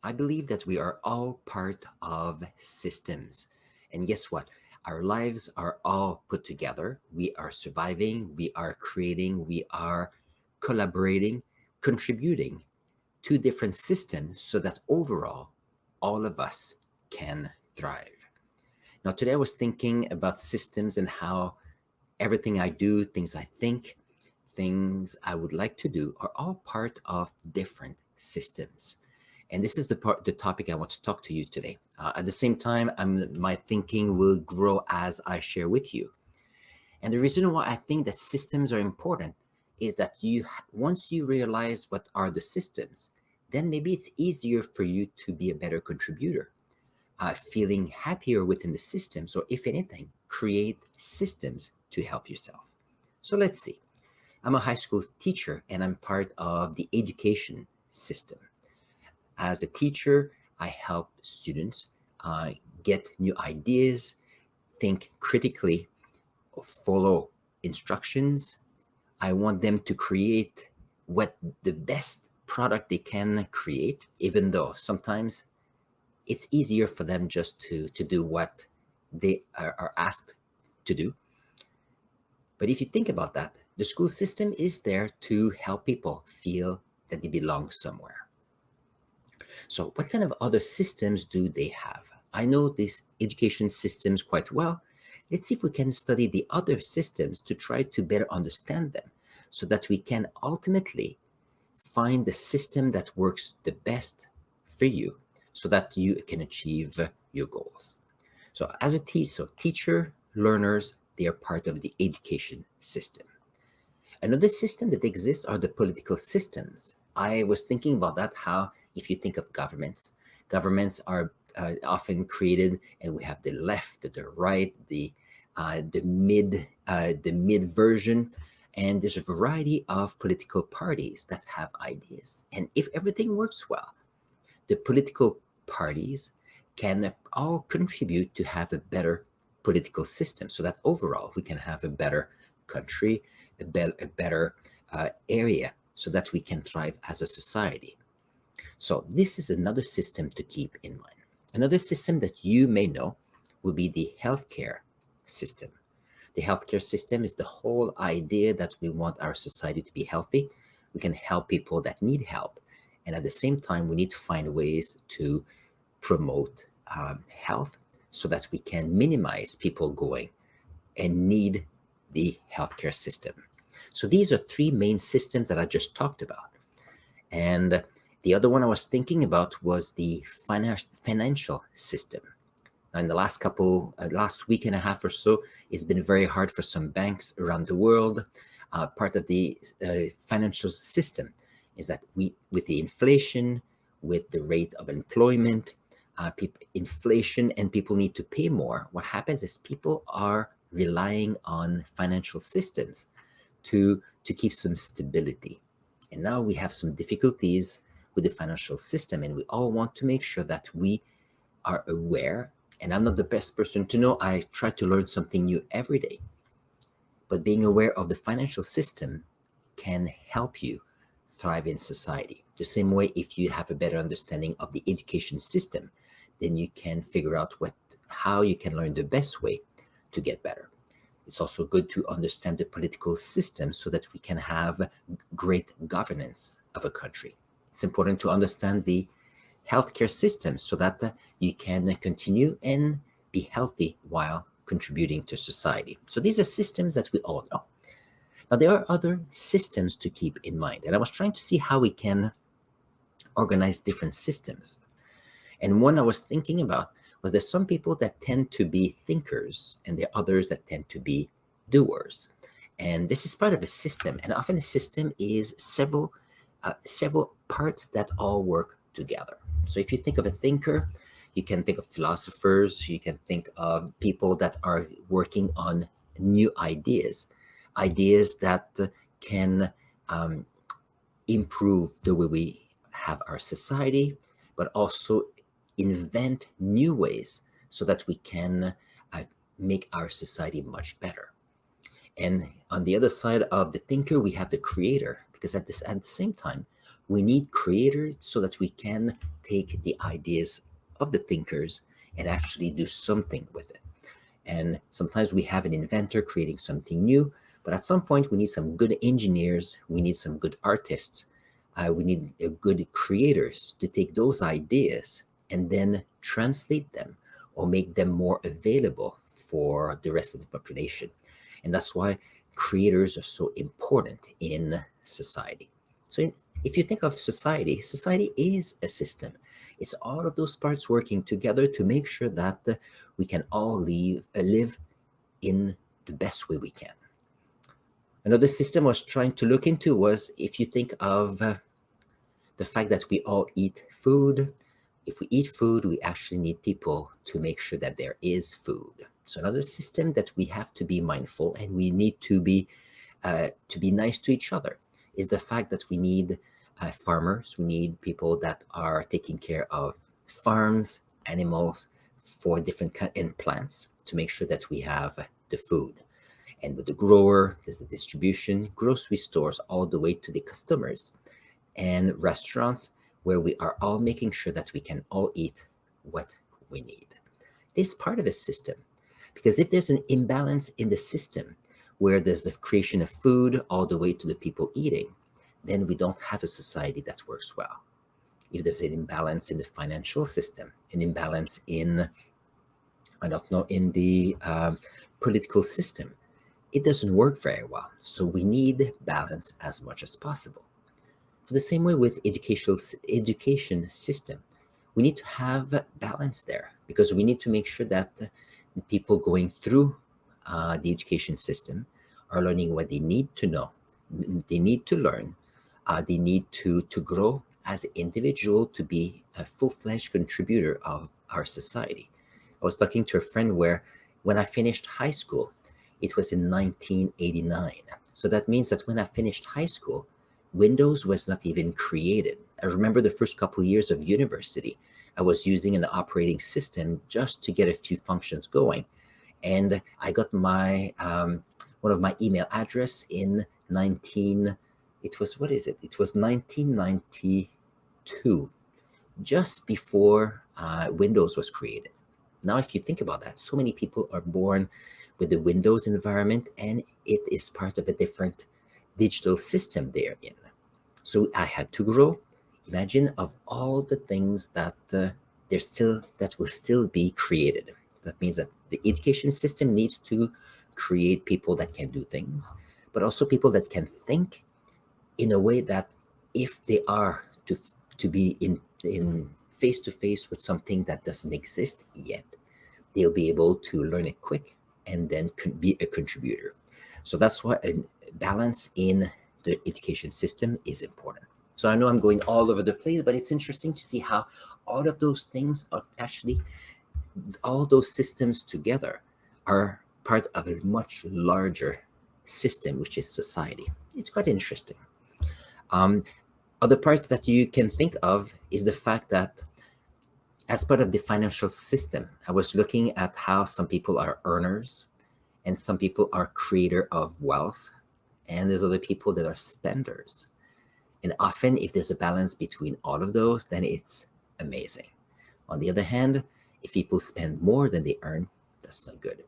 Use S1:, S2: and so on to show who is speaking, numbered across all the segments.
S1: I believe that we are all part of systems. And guess what? Our lives are all put together. We are surviving, we are creating, we are collaborating, contributing to different systems so that overall, all of us can thrive. Now, today I was thinking about systems and how everything I do, things I think, things I would like to do are all part of different systems. And this is the topic I want to talk to you today. At the same time, my thinking will grow as I share with you. And the reason why I think that systems are important is that once you realize what are the systems, then maybe it's easier for you to be a better contributor, feeling happier within the systems, or if anything, create systems to help yourself. So let's see. I'm a high school teacher and I'm part of the education system. As a teacher, I help students get new ideas, think critically, follow instructions. I want them to create what the best product they can create, even though sometimes it's easier for them just to do what they are asked to do. But if you think about that, the school system is there to help people feel that they belong somewhere. So, what kind of other systems do they have? I know these education systems quite well. Let's see if we can study the other systems to try to better understand them so that we can ultimately find the system that works the best for you so that you can achieve your goals. So, as a teacher, learners, they are part of the education system. Another system that exists are the political systems. I was thinking about that, how if you think of governments, governments are often created, and we have the left, the right, the mid version, and there's a variety of political parties that have ideas. And if everything works well, the political parties can all contribute to have a better political system so that overall we can have a better country, a better area so that we can thrive as a society. So, this is another system to keep in mind. Another system that you may know would be the healthcare system. The healthcare system is the whole idea that we want our society to be healthy. We can help people that need help. And at the same time, we need to find ways to promote health so that we can minimize people going and need the healthcare system. So these are three main systems that I just talked about. And the other one I was thinking about was the financial system. Now, in the last week and a half or so, it's been very hard for some banks around the world. Part of the financial system is that with the inflation, with the rate of employment, inflation, and people need to pay more. What happens is people are relying on financial systems to keep some stability. And now we have some difficulties with the financial system, and we all want to make sure that we are aware. And I'm not the best person to know. I try to learn something new every day. But being aware of the financial system can help you thrive in society. The same way, if you have a better understanding of the education system, then you can figure out how you can learn the best way to get better. It's also good to understand the political system so that we can have great governance of a country. It's important to understand the healthcare system so that you can continue and be healthy while contributing to society. So these are systems that we all know. Now, there are other systems to keep in mind, and I was trying to see how we can organize different systems. And one I was thinking about was there's some people that tend to be thinkers, and there are others that tend to be doers. And this is part of a system, and often a system is several parts that all work together. So if you think of a thinker, you can think of philosophers, you can think of people that are working on new ideas, ideas that can improve the way we have our society, but also invent new ways so that we can make our society much better. And on the other side of the thinker, we have the creator, because at the same time, We need creators so that we can take the ideas of the thinkers and actually do something with it. And sometimes we have an inventor creating something new, but at some point we need some good engineers, we need some good artists, we need good creators to take those ideas and then translate them or make them more available for the rest of the population. And that's why creators are so important in society. So if you think of society, society is a system. It's all of those parts working together to make sure that we can all live in the best way we can. Another system I was trying to look into was if you think of the fact that we all eat food. If we eat food, we actually need people to make sure that there is food. So another system that we have to be mindful and we need to be nice to each other is the fact that we need farmers. We need people that are taking care of farms, animals for different and plants to make sure that we have the food. And with the grower, there's the distribution, grocery stores, all the way to the customers and restaurants where we are all making sure that we can all eat what we need. It's part of a system because if there's an imbalance in the system where there's the creation of food all the way to the people eating, then we don't have a society that works well. If there's an imbalance in the financial system, an imbalance in, I don't know, in the political system, it doesn't work very well. So we need balance as much as possible. For the same way with education system, we need to have balance there because we need to make sure that the people going through the education system are learning what they need to know, they need to learn, they need to grow as an individual to be a full-fledged contributor of our society. I was talking to a friend where when I finished high school, it was in 1989. So that means that when I finished high school, Windows was not even created. I remember the first couple of years of university, I was using an operating system just to get a few functions going. And I got my one of my email address in 19, it was, what is it? It was 1992, just before Windows was created. Now, if you think about that, so many people are born with the Windows environment and it is part of a different digital system they're in. So I had to grow. Imagine of all the things that that will still be created. That means that the education system needs to create people that can do things, but also people that can think in a way that if they are to be in face to face with something that doesn't exist yet, they'll be able to learn it quick and then be a contributor. So that's why a balance in the education system is important. So I know I'm going all over the place, but it's interesting to see how all of those things are actually, all those systems together are part of a much larger system, which is society. It's quite interesting. Um, Other parts that you can think of is the fact that as part of the financial system, I was looking at how some people are earners and some people are creator of wealth, and there's other people that are spenders. And often, if there's a balance between all of those, then it's amazing. On the other hand, if people spend more than they earn, that's not good.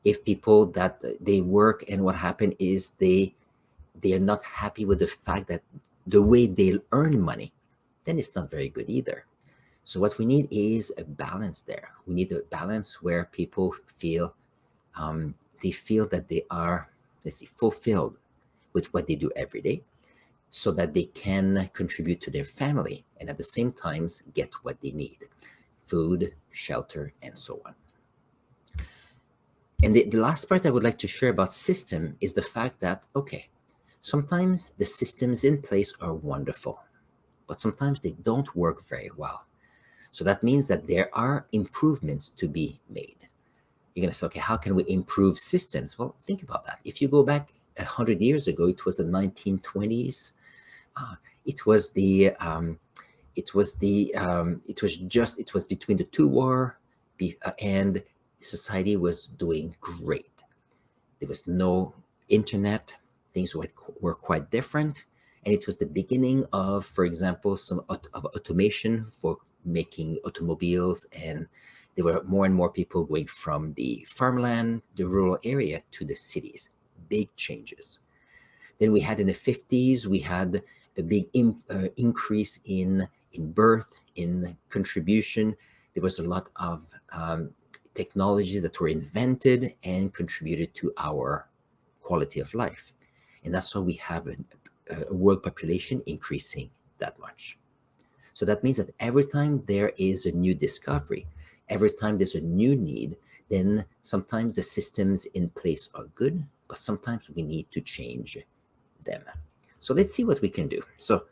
S1: If people that they work and what happened is they are not happy with the fact that the way they'll earn money, then it's not very good either. So what we need is a balance there. We need a balance where people feel they feel that they are, let's see, fulfilled with what they do every day, so that they can contribute to their family and at the same time get what they need: food, shelter, and so on. And the last part I would like to share about system is the fact that, okay, sometimes the systems in place are wonderful, but sometimes they don't work very well. So that means that there are improvements to be made. You're going to say, okay, how can we improve systems? Well, think about that. If you go back 100 years ago, it was the 1920s. It was it was between the two war, and society was doing great. There was no internet. Things were quite different. And it was the beginning of, for example, of automation for making automobiles. And there were more and more people going from the farmland, the rural area, to the cities. Big changes. Then we had in the 50s, we had a big increase in birth, in contribution. There was a lot of technologies that were invented and contributed to our quality of life. And that's why we have a world population increasing that much. So that means that every time there is a new discovery, every time there's a new need, then sometimes the systems in place are good, but sometimes we need to change them. So let's see what we can do. So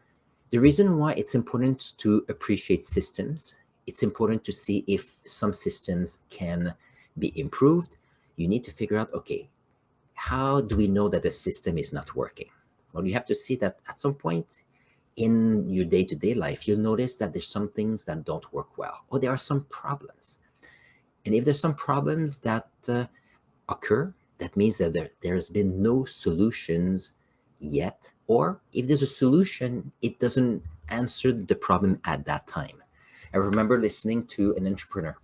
S1: the reason why it's important to appreciate systems, it's important to see if some systems can be improved. You need to figure out, okay, how do we know that the system is not working? Well, you have to see that at some point in your day-to-day life, you'll notice that there's some things that don't work well, or there are some problems. And if there's some problems that occur, that means that there's been no solutions yet, or if there's a solution, it doesn't answer the problem at that time. I remember listening to an entrepreneur,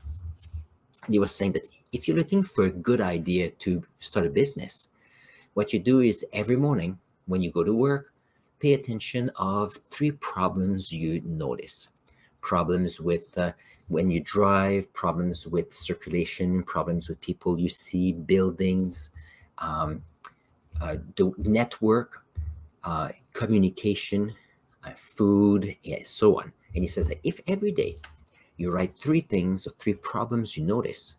S1: and he was saying that if you're looking for a good idea to start a business, what you do is every morning when you go to work, pay attention of three problems you notice. Problems with when you drive, problems with circulation, problems with people you see, buildings, the network, communication, food, yeah, so on. And he says that if every day you write three things or three problems you notice,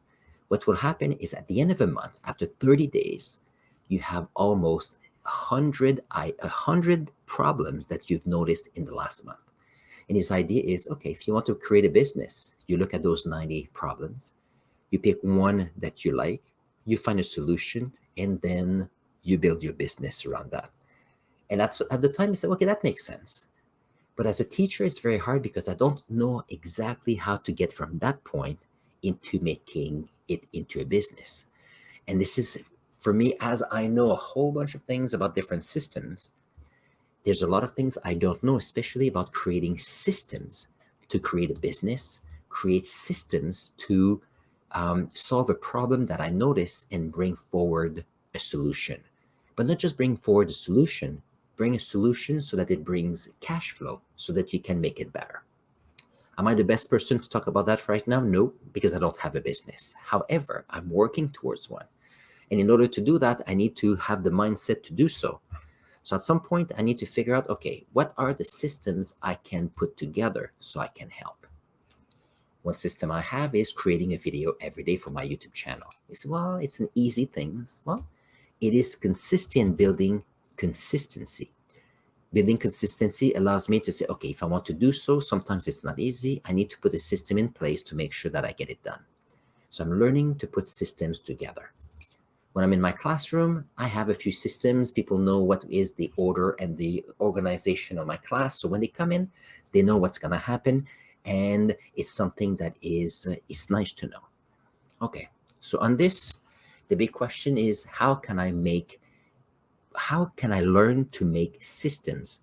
S1: what will happen is at the end of a month, after 30 days, you have almost 100 problems that you've noticed in the last month. And his idea is, okay, if you want to create a business, you look at those 90 problems, you pick one that you like, you find a solution, and then you build your business around that. And that's at the time, I said, okay, that makes sense. But as a teacher, it's very hard because I don't know exactly how to get from that point into making it into a business. And this is, for me, as I know a whole bunch of things about different systems, there's a lot of things I don't know, especially about creating systems to create a business, create systems to solve a problem that I notice and bring forward a solution. But not just bring forward a solution, bring a solution so that it brings cash flow so that you can make it better. Am I the best person to talk about that right now? No, because I don't have a business. However, I'm working towards one. And in order to do that, I need to have the mindset to do so. So at some point, I need to figure out, okay, what are the systems I can put together so I can help? One system I have is creating a video every day for my YouTube channel. You say, well, it's an easy thing. Well, it is consistent building consistency. Building consistency allows me to say, okay, if I want to do so, sometimes it's not easy. I need to put a system in place to make sure that I get it done. So I'm learning to put systems together. When I'm in my classroom, I have a few systems. People know what is the order and the organization of my class. So when they come in, they know what's going to happen. And it's something that is it's nice to know. Okay, so on this, the big question is how can I learn to make systems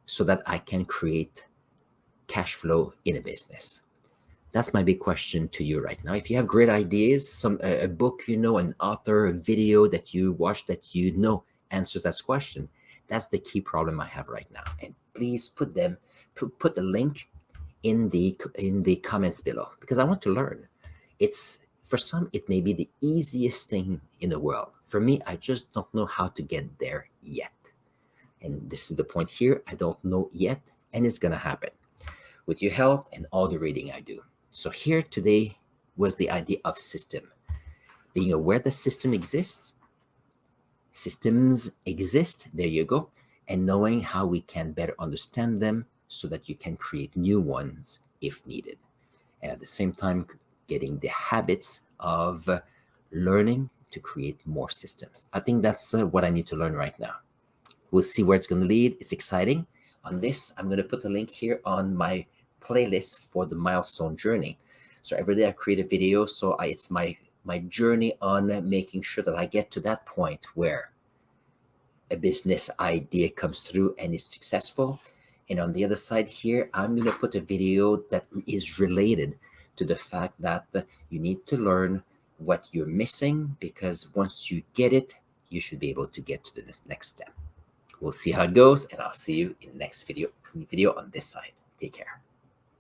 S1: so that I can create cash flow in a business? That's my big question to you right now. If you have great ideas, a book, an author, a video that you watch that answers that question, that's the key problem I have right now. And please put the link in the comments below because I want to learn. It's for some, it may be the easiest thing in the world. For me, I just don't know how to get there yet. And this is the point here. I don't know yet, and it's gonna happen with your help and all the reading I do. So here today was the idea of system. Being aware that systems exist, there you go, and knowing how we can better understand them so that you can create new ones if needed. And at the same time, getting the habits of learning to create more systems. I think that's what I need to learn right now. We'll see where it's going to lead. It's exciting. On this, I'm going to put a link here on my playlist for the milestone journey. So every day I create a video. So it's my journey on making sure that I get to that point where a business idea comes through and is successful. And on the other side here, I'm going to put a video that is related to the fact that you need to learn what you're missing, because once you get it, you should be able to get to the next step. We'll see how it goes, and I'll see you in the next video on this side. Take care.